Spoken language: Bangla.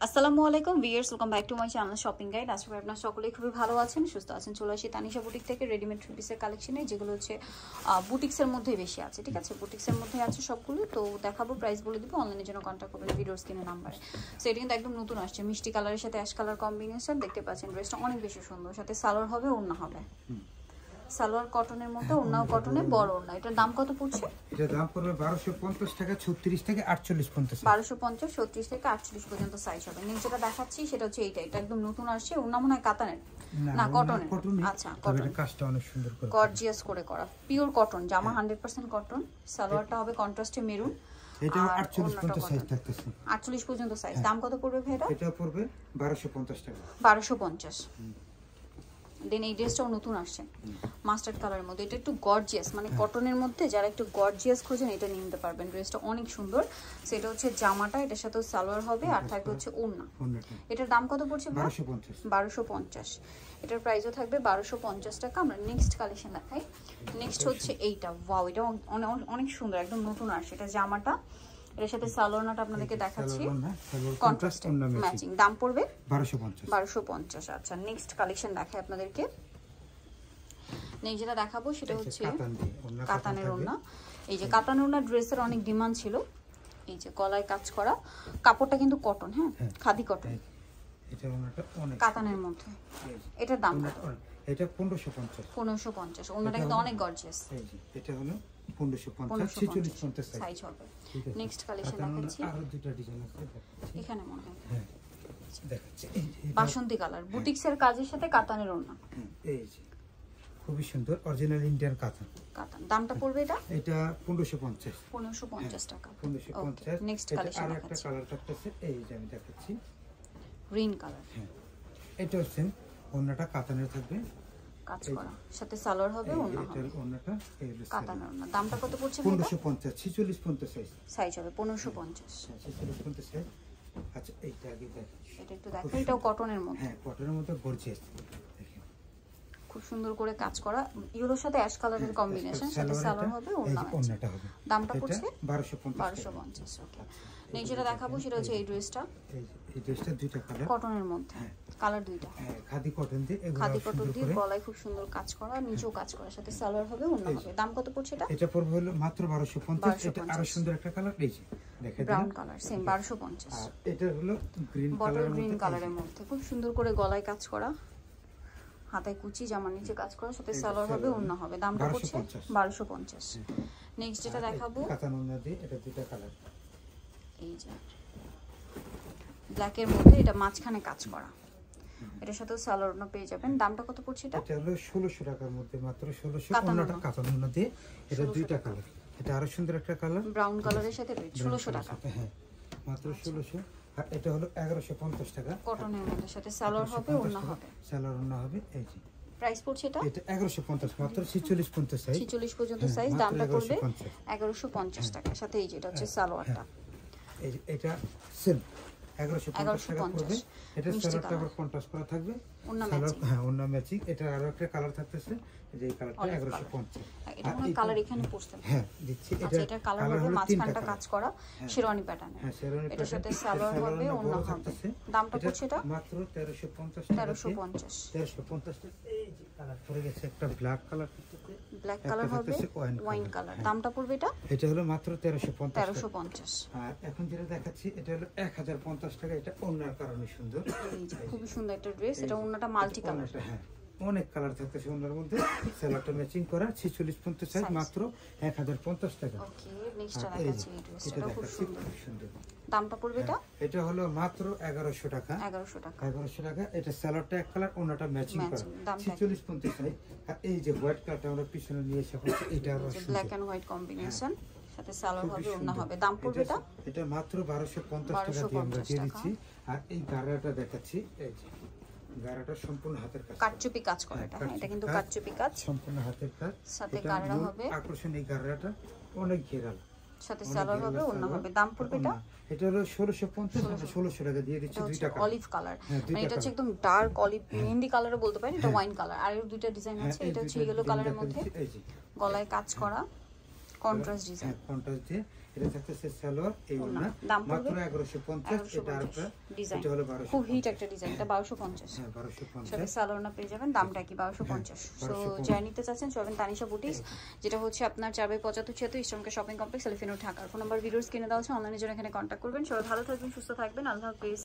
আসসালামু আলাইকুম viewers, welcome back to my channel shopping guide. আশা করি আপনারা সকলেই খুবই ভালো আছেন, সুস্থ আছেন। চলে আসি তানিশা বুটিক থেকে রেডিমেড থ্রি পিসের কালেকশনে, যেগুলো হচ্ছে বুটিক্সের মধ্যেই বেশি আছে। ঠিক আছে, বুটিক্সের মধ্যে আছে সবগুলো। তো দেখাবো, প্রাইস বলে দিব, অনলাইনের জন্য কন্ট্যাক্ট করবেন ভিডিওর স্ক্রিনের নাম্বারে। সো এটা কিন্তু একদম নতুন আসছে, মিষ্টি কালারের সাথে অ্যাশ কালার কম্বিনেশন। দেখতে পাচ্ছেন ড্রেসটা অনেক বেশি সুন্দর, সাথে সালোয়ার হবে, ওড়না হবে। সালোয়ার কটনের মধ্যে, ওড়নাও কটনের, বড় ওড়না। এটার দাম কত পড়ছে? এটার দাম পড়বে 1250 টাকা, 36 থেকে 48 পর্যন্ত। 1250, 36 থেকে 48 পর্যন্ত সাইজ হবে। নিচে যেটা দেখাচ্ছি সেটা হচ্ছে এইটা। এটা একদম নতুন আসছে। ওড়না মনে হয় কাতানের, না কটনের। আচ্ছা, কটন। কাজটা অনেক সুন্দর করে, গর্জিয়াস করে করা, পিওর কটন। জামা 100% কটন। সালোয়ারটা হবে কন্ট্রাস্টে মেরুন। এটা 48 পর্যন্ত সাইজ থাকতেছে। 48 পর্যন্ত সাইজ। দাম কত পড়বে ভাই এটা? এটা পড়বে 1250 টাকা। 1250। দেন এই ড্রেসটাও নতুন আসছে মাস্টার্ড কালারের মধ্যে। এটা একটু গর্জিয়াস, মানে কটনের মধ্যে যারা একটু গর্জিয়াস খোঁজেন এটা নিয়ে নিতে পারবেন। ড্রেসটা অনেক সুন্দর। সেটা হচ্ছে জামাটা, এটার সাথে সালোয়ার হবে, আর থাকবে হচ্ছে ওড়না। এটার দাম কত পড়ছে? 1250। এটার প্রাইসও থাকবে 1250 টাকা। আমরা নেক্সট কালেকশন দেখাই। নেক্সট হচ্ছে এইটা। ওয়াও, এটা অনেক সুন্দর, একদম নতুন আসছে। এটা জামাটা, এর সাথে সালোয়ারটা আপনাদেরকে দেখাচ্ছি, কন্ট্রাস্ট ম্যাচিং। দাম পড়বে 1250। আচ্ছা, নেক্সট কালেকশন দেখাই আপনাদেরকে। নেক্সট যেটা দেখাবো সেটা হচ্ছে কাতানের ওড়না। এই যে কাতানের ওড়না ড্রেসের অনেক ডিমান্ড ছিল। এই যে গলায় কাজ করা, কাপড়টা কিন্তু কটন, হ্যাঁ খাদি কটন। এটা ওনাটা অনেক কাতানের মধ্যে। এটার দাম কত? এটা 1550। 1550। ওনাটা কিন্তু অনেক গর্জিয়াস। এই যে এটা হলো 1550, 46 সাইজ হবে। নেক্সট কালেকশন দেখাচ্ছি। আরো দুটো ডিজাইন আছে, এখানে মনে হয় হ্যাঁ দেখাচ্ছি। বাসন্তী কালার, বুটিক্সের কাজের সাথে কাতানের ওড়না। এই যে খুবই সুন্দর অরিজিনাল ইন্ডিয়ান কাতান। দামটা পড়বে এটা? এটা 1550। 1550 টাকা। 1550। নেক্সট কালেকশন আর একটা কালার থাকতেছে, এই যে আমি দেখাচ্ছি, গ্রিন কালার। হ্যাঁ এটা হচ্ছে ওন্নাটা কাতানের থাকবে, কাজ করা, সাথে সালোয়ার হবে, ওন্না হবে। এটা ওন্নাটা এই হলো কাতানের ওন্না। দামটা কত পড়ছে? 1550, 46 পর্যন্ত সাইজ। সাইজ হবে 1550। 46 পর্যন্ত সাইজ। আচ্ছা এইটা আগে দেখেন, এটা একটু দেখেন। এটাও কটনের মধ্যে, হ্যাঁ কটনের মধ্যে গর্জিয়াস। খুব সুন্দর করে কাজ করা, ইয়েলোর সাথে অ্যাশ কালারের কম্বিনেশন, সাথে সালোয়ার হবে, ওড়নাটা হবে। দামটা পড়ছে 1250। ওকে, নেক্সট যেটা দেখাবো সেটা হচ্ছে এই ড্রেসটা। এই ড্রেসটা দুইটা কালার, কটনের মধ্যে, কালার দুইটা, খাদি কটন দিয়ে, খাদি কটন দিয়ে গলায় খুব সুন্দর কাজ করা, নিচেও কাজ করা, সাথে সালোয়ার হবে, ওড়না হবে। দাম কত পড়ছে এটা? এটা পড়বে হলো মাত্র 1250। এটা আরো সুন্দর একটা কালার, এই যে দেখেন ব্রাউন কালার, সেম 1250। আর এটা হলো গ্রিন কালার, গ্রিন কালারের মধ্যে খুব সুন্দর করে গলায় কাজ করা, হাতায় কুচি, জামার নিচে কাজ করা, সাথে সালোয়ার হবে, ওড়না হবে। দামটা পড়ছে 1250। নেক্সট যেটা দেখাবো, কাতান ওড়না দিয়ে, এটা দুইটা কালার। এই যে ব্ল্যাক এর মধ্যে, এটা মাঝখানে কাজ করা, এটার সাথে সালোয়ার ওড়না পেয়ে যাবেন। দামটা কত পড়ছে এটা? এটা হলো 1600 টাকার মধ্যে, মাত্র 1600। ওড়নাটা কাতান ওড়না দিয়ে, এটা দুইটা কালার। এটা আরো সুন্দর একটা কালার, ব্রাউন কালারের সাথে 1600 টাকা। হ্যাঁ মাত্র 1600। আর এটা হলো 1150 টাকা, কটনের মধ্যে, সাথে সালোয়ার হবে, ওড়না হবে, সালোয়ার ওড়না হবে। এই যে প্রাইস পড়ছে এটা? এটা 1150, মাত্র 46 পর্যন্ত সাইজ। 46 পর্যন্ত সাইজ। দামটা পড়বে 1150 টাকা। সাথে এই যে এটা হচ্ছে সালোয়ারটা, এই যে এটা সেম 1150 টাকা পড়বে। এটা সালোয়ারটা আবার কন্ট্রাস্ট করা থাকবে, ওড়না ম্যাচিং। হ্যাঁ ওড়না ম্যাচিং। এটা আরো একটা কালার থাকতেছে, এই যে এই কালারটা 1150। এটা কোন কালার এখানে পড়ছে? হ্যাঁ দিচ্ছি। এটা কালার হবে মাঝখানটা কাজ করা, শেরওয়ানি প্যাটার্নে। হ্যাঁ শেরওয়ানি প্যাটার্ন। এটার সাথে সালোয়ার হবে, ওড়না হবে। দামটা পড়ছে এটা মাত্র 1350 টাকা। 1350 টাকা। এই যে কালার পড়ে গেছে একটা ব্ল্যাক কালার, ব্ল্যাক কালার হবে, ওয়াইন কালার। দামটা পড়বে এটা? এটা হলো মাত্র 1350। 1350। আর এখন যেটা দেখাচ্ছি এটা হলো 1050 টাকা। এটা ওড়নার কারণে সুন্দর, এই যে খুব সুন্দর একটা ড্রেস। এটা ওড়নাটা মাল্টি কালার, হ্যাঁ অনেক কালার থাকতেছে ওড়নার মধ্যে। সালোয়ারটা ম্যাচিং করা, 46 পর্যন্ত সাইজ, মাত্র 1050 টাকা। ওকে, নেক্সটটা দেখাচ্ছি এই ড্রেসটা, খুব সুন্দর। দামটা পড়বে এটা? এটা হলো মাত্র 1100 টাকা। 1100 টাকা। 1100 টাকা। এটা সালোয়ারটা এক কালার, ওড়নাটা ম্যাচিং করা, 46 পর্যন্ত সাইজ। আর এই যে হোয়াইট কালারটা আমরা পিছনে নিয়ে এসে হচ্ছে, এটা আরো ব্ল্যাক এন্ড হোয়াইট কম্বিনেশন, সাথে সালোয়ার হবে, ওড়না হবে। দাম পড়বে এটা? এটা মাত্র 1250 টাকা দিয়ে আমরা দিয়ে দিচ্ছি। আর এই গাড়াটা দেখাচ্ছি, এই যে গাড়াটা সম্পূর্ণ হাতের কাজ, কাটচুপি কাজ করা। এটা এটা কিন্তু কাটচুপি কাজ, সম্পূর্ণ হাতের কাজ। সাথে গাড়া হবে, আকর্ষণীয় এই গাড়াটা অনেক ঘেরাল, সাথে সালোয়ার হবে, ওড়না হবে। দাম পড়বে এটা? এটা হলো 1650। আমরা 1600 টাকা দিয়ে দিচ্ছি। দুইটা কালার, অলিভ কালার, মানে এটা হচ্ছে একদম ডার্ক অলিভ, মেহেন্দি কালারও বলতে পারেন। এটা ওয়াইন কালার। আর এর দুইটা ডিজাইন আছে, এটা হচ্ছে ইয়েলো কালারের মধ্যে, গলায় কাজ করা, কন্ট্রাস্ট ডিজাইন। কন্ট্রাস্ট দিয়ে এটা থাকতেছে সালোয়ার, এই ওড়না দাম মাত্র 1150। এটা আরেকটা ডিজাইন এটা হলো 1200, খুব হিট একটা ডিজাইন, এটা 1250। হ্যাঁ 1250। সাথে সালোয়ারটা পেয়ে যাবেন, দামটা কি 1250। সো যারা নিতে চাচ্ছেন চলবেন তানিশা বুটিক্স, যেটা হচ্ছে আপনার 4/75 eastern shopping complex, elephant road, Dhaka. Phone number videos কিনে দেওয়া আছে, অনলাইনে জন্য এখানে কন্ট্যাক্ট করবেন। সবাই ভালো থাকবেন, সুস্থ থাকবেন, আল্লাহ হাফেজ।